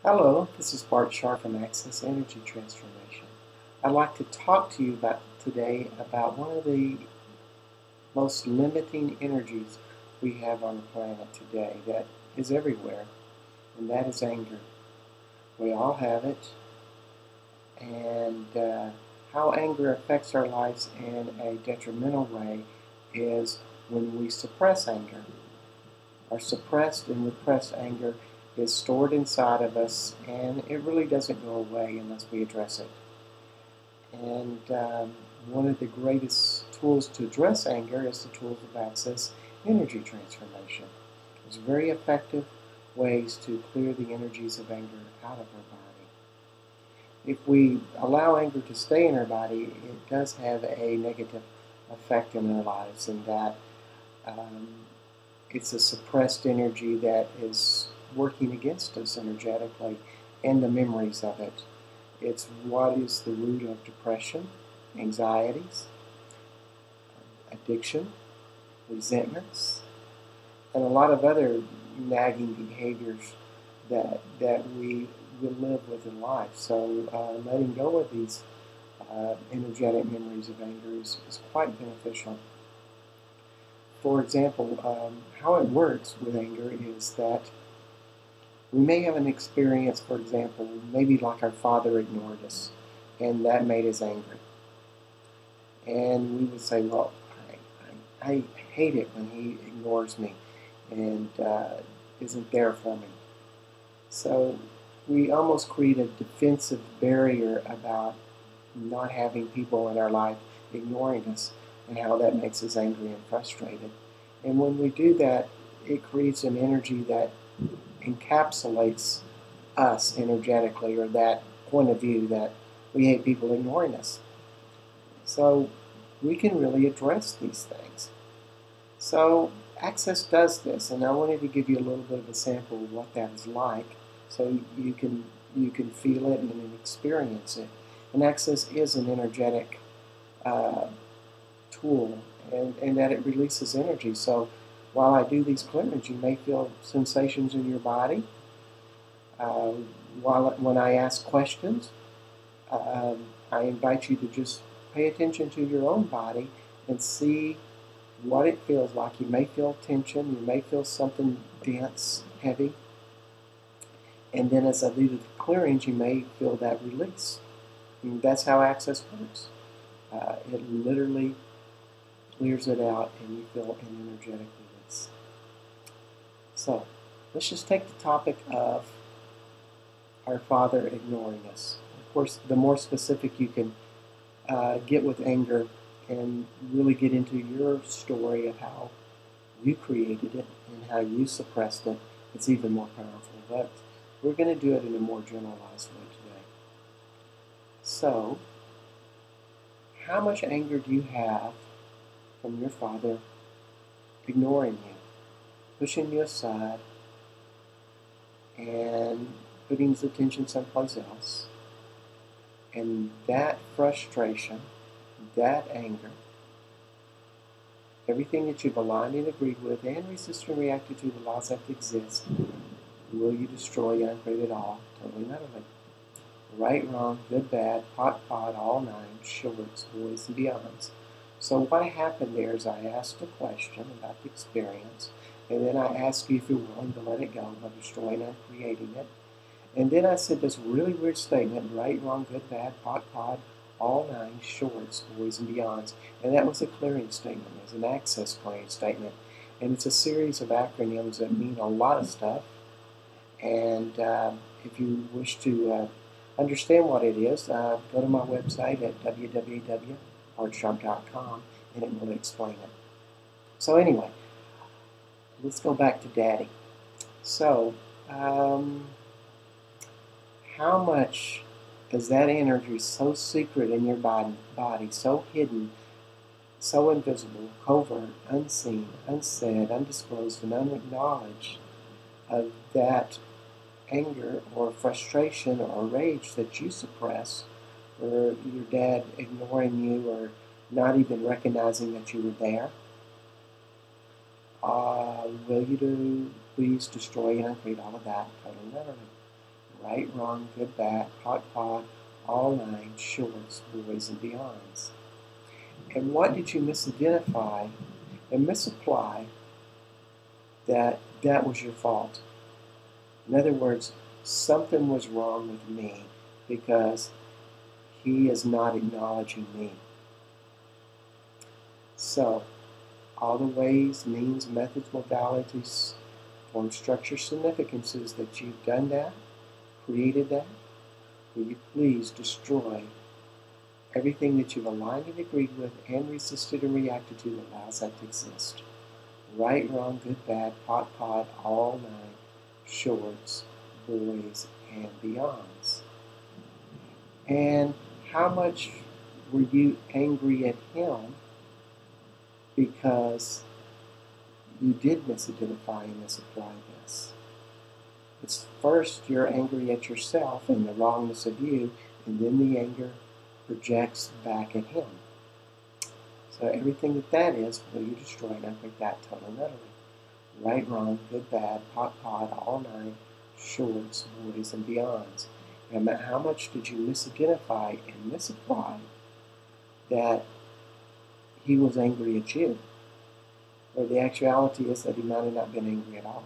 Hello, this is Bart from Access Energy Transformation. I'd like to talk to you today about one of the most limiting energies we have on the planet today that is everywhere, and that is anger. We all have it, and how anger affects our lives in a detrimental way is when we suppress anger. Our suppressed and repressed anger is stored inside of us, and it really doesn't go away unless we address it. And one of the greatest tools to address anger is the tools of Access Energy Transformation. There's very effective ways to clear the energies of anger out of our body. If we allow anger to stay in our body, it does have a negative effect in our lives, in that um, it's a suppressed energy that is working against us energetically and the memories of it. It's what is the root of depression, anxieties, addiction, resentments, and a lot of other nagging behaviors that we will live with in life. So letting go of these energetic memories of anger is quite beneficial. For example, how it works with anger is that we may have an experience, for example, maybe like our father ignored us, and that made us angry. And we would say, well, I hate it when he ignores me and isn't there for me. So we almost create a defensive barrier about not having people in our life ignoring us, and how that makes us angry and frustrated. And when we do that, it creates an energy that encapsulates us energetically, or that point of view that we hate people ignoring us. So we can really address these things. So Access does this, and I wanted to give you a little bit of a sample of what that is like, so you can feel it and experience it. And Access is an energetic tool, and that it releases energy. So while I do these clearings, you may feel sensations in your body. When I ask questions, I invite you to just pay attention to your own body and see what it feels like. You may feel tension, you may feel something dense, heavy, and then as I do the clearings, you may feel that release. And that's how Access works. It literally clears it out, and you feel an energetic release. So let's just take the topic of our Father ignoring us. Of course, the more specific you can get with anger and really get into your story of how you created it and how you suppressed it, it's even more powerful. But we're going to do it in a more generalized way today. So, how much anger do you have from your father ignoring you, pushing you aside, and putting his attention someplace else? And that frustration, that anger, everything that you've aligned and agreed with and resisted and reacted to the laws that exist, will you destroy and uncreate it all, totally and utterly? Right, wrong, good, bad, pot, all nine, shorts, boys, and beyonds. So what happened there is I asked a question about the experience, and then I asked you if you're willing to let it go by destroying and creating it. And then I said this really weird statement: right, wrong, good, bad, pot, all nine, shorts, boys, and beyonds. And that was a clearing statement. It was an access clearing statement. And it's a series of acronyms that mean a lot of stuff. And if you wish to understand what it is, go to my website at www.bartsharp.com, and it will explain it. So anyway, let's go back to Daddy. So, how much is that energy so secret in your body, so hidden, so invisible, covert, unseen, unsaid, undisclosed, and unacknowledged, of that anger or frustration or rage that you suppress, or your dad ignoring you or not even recognizing that you were there? Will you please destroy and uncreate all of that totally and utterly? right, wrong, good, bad, hot, pot, all nine, shorts, boys, and beyonds. And what did you misidentify and misapply that was your fault? In other words, something was wrong with me because he is not acknowledging me. So, all the ways, means, methods, modalities, form, structure, significances that you've done that, created that, will you please destroy everything that you've aligned and agreed with and resisted and reacted to that allows that to exist? Right, wrong, good, bad, pot, all nine, shorts, boys, and beyonds. And how much were you angry at him because you did misidentify and misapply this? It's first you're angry at yourself and the wrongness of you, and then the anger projects back at him. So everything that is, will you destroy and upgrade that totally and utterly? Right, wrong, good, bad, pot, all nine, shorts, boys, and beyonds. And how much did you misidentify and misapply that he was angry at you? Or the actuality is that he might have not been angry at all.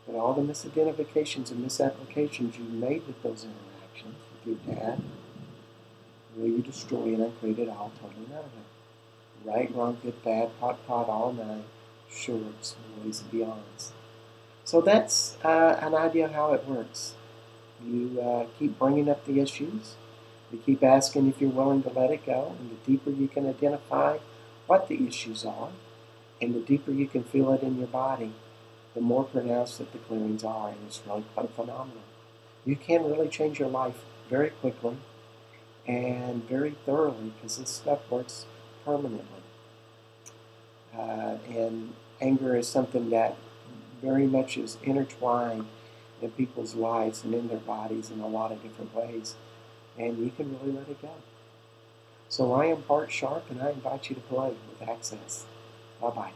But all the misidentifications and misapplications you made with those interactions with your dad, will you destroy and uncreate it all totally and utterly? Right, wrong, good, bad, pot, all nine, shorts, boys, and beyonds. So that's an idea of how it works. You keep bringing up the issues. You keep asking if you're willing to let it go. And the deeper you can identify what the issues are, and the deeper you can feel it in your body, the more pronounced that the clearings are. And it's really quite phenomenal. You can really change your life very quickly and very thoroughly because this stuff works permanently. And anger is something that very much is intertwined in people's lives and in their bodies in a lot of different ways. And you can really let it go. So I am Bart Sharp, and I invite you to play with Access. Bye-bye.